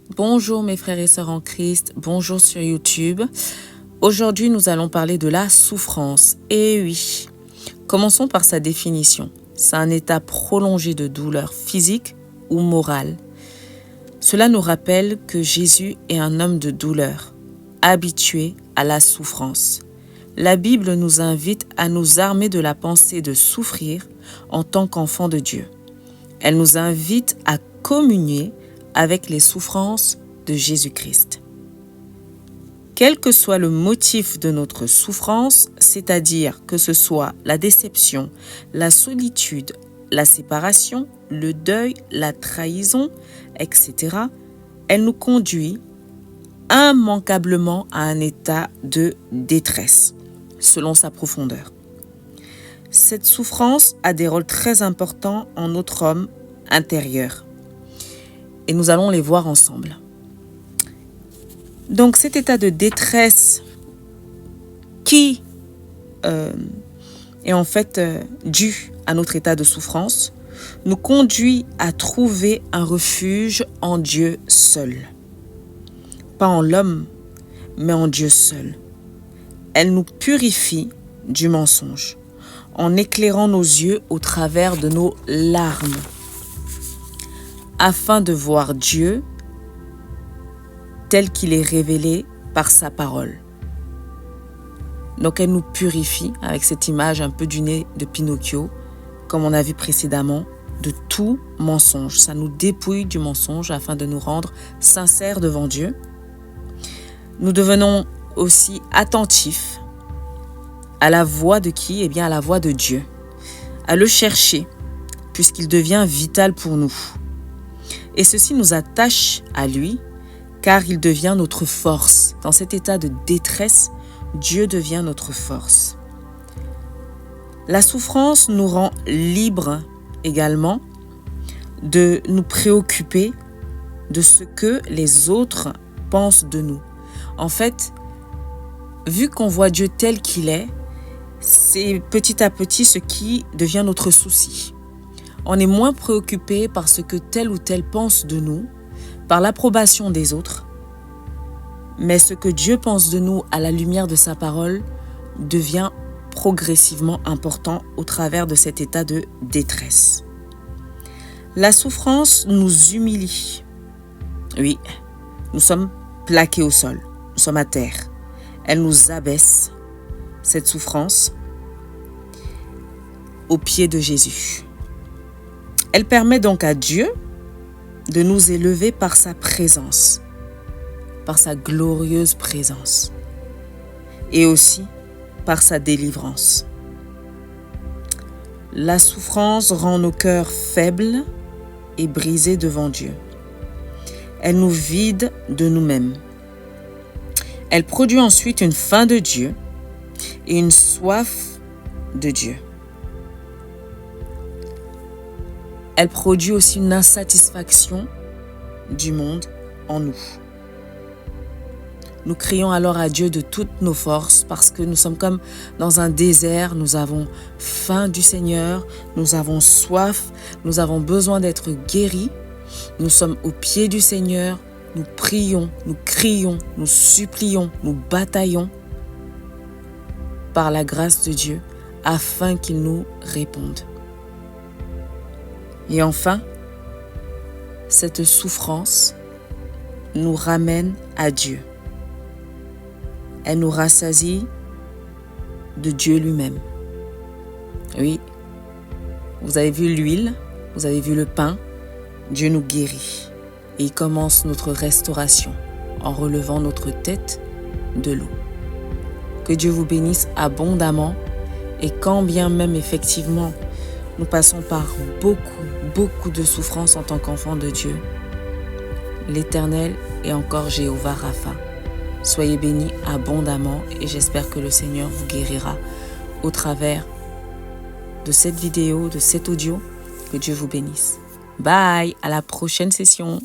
Bonjour mes frères et sœurs en Christ, bonjour sur YouTube. Aujourd'hui, nous allons parler de la souffrance. Et oui, commençons par sa définition. C'est un état prolongé de douleur physique ou morale. Cela nous rappelle que Jésus est un homme de douleur, habitué à la souffrance. La Bible nous invite à nous armer de la pensée de souffrir en tant qu'enfants de Dieu. Elle nous invite à communier avec les souffrances de Jésus-Christ. Quel que soit le motif de notre souffrance, c'est-à-dire que ce soit la déception, la solitude, la séparation, le deuil, la trahison, etc., elle nous conduit immanquablement à un état de détresse, selon sa profondeur. Cette souffrance a des rôles très importants en notre homme intérieur. Et nous allons les voir ensemble. Donc cet état de détresse qui est en fait dû à notre état de souffrance nous conduit à trouver un refuge en Dieu seul. Pas en l'homme, mais en Dieu seul. Elle nous purifie du mensonge en éclairant nos yeux au travers de nos larmes, afin de voir Dieu tel qu'il est révélé par sa parole. Donc elle nous purifie avec cette image un peu du nez de Pinocchio, comme on a vu précédemment, de tout mensonge. Ça nous dépouille du mensonge afin de nous rendre sincères devant Dieu. Nous devenons aussi attentifs à la voix de qui ? Eh bien à la voix de Dieu, à le chercher, puisqu'il devient vital pour nous. Et ceci nous attache à lui, car il devient notre force. Dans cet état de détresse, Dieu devient notre force. La souffrance nous rend libres également de nous préoccuper de ce que les autres pensent de nous. En fait, vu qu'on voit Dieu tel qu'il est, c'est petit à petit ce qui devient notre souci. On est moins préoccupé par ce que tel ou tel pense de nous, par l'approbation des autres, mais ce que Dieu pense de nous à la lumière de sa parole devient progressivement important au travers de cet état de détresse. La souffrance nous humilie. Oui, nous sommes plaqués au sol, nous sommes à terre. Elle nous abaisse, cette souffrance, aux pieds de Jésus. Elle permet donc à Dieu de nous élever par sa présence, par sa glorieuse présence, et aussi par sa délivrance. La souffrance rend nos cœurs faibles et brisés devant Dieu. Elle nous vide de nous-mêmes. Elle produit ensuite une faim de Dieu et une soif de Dieu. Elle produit aussi une insatisfaction du monde en nous. Nous crions alors à Dieu de toutes nos forces parce que nous sommes comme dans un désert, nous avons faim du Seigneur, nous avons soif, nous avons besoin d'être guéris. Nous sommes aux pieds du Seigneur, nous prions, nous crions, nous supplions, nous bataillons par la grâce de Dieu afin qu'il nous réponde. Et enfin, cette souffrance nous ramène à Dieu. Elle nous rassasie de Dieu lui-même. Oui, vous avez vu l'huile, vous avez vu le pain, Dieu nous guérit. Et il commence notre restauration en relevant notre tête de l'eau. Que Dieu vous bénisse abondamment et quand bien même effectivement nous passons par beaucoup de souffrances en tant qu'enfants de Dieu, l'Éternel est encore Jéhovah Rapha. Soyez bénis abondamment et j'espère que le Seigneur vous guérira au travers de cette vidéo, de cet audio. Que Dieu vous bénisse. Bye, à la prochaine session.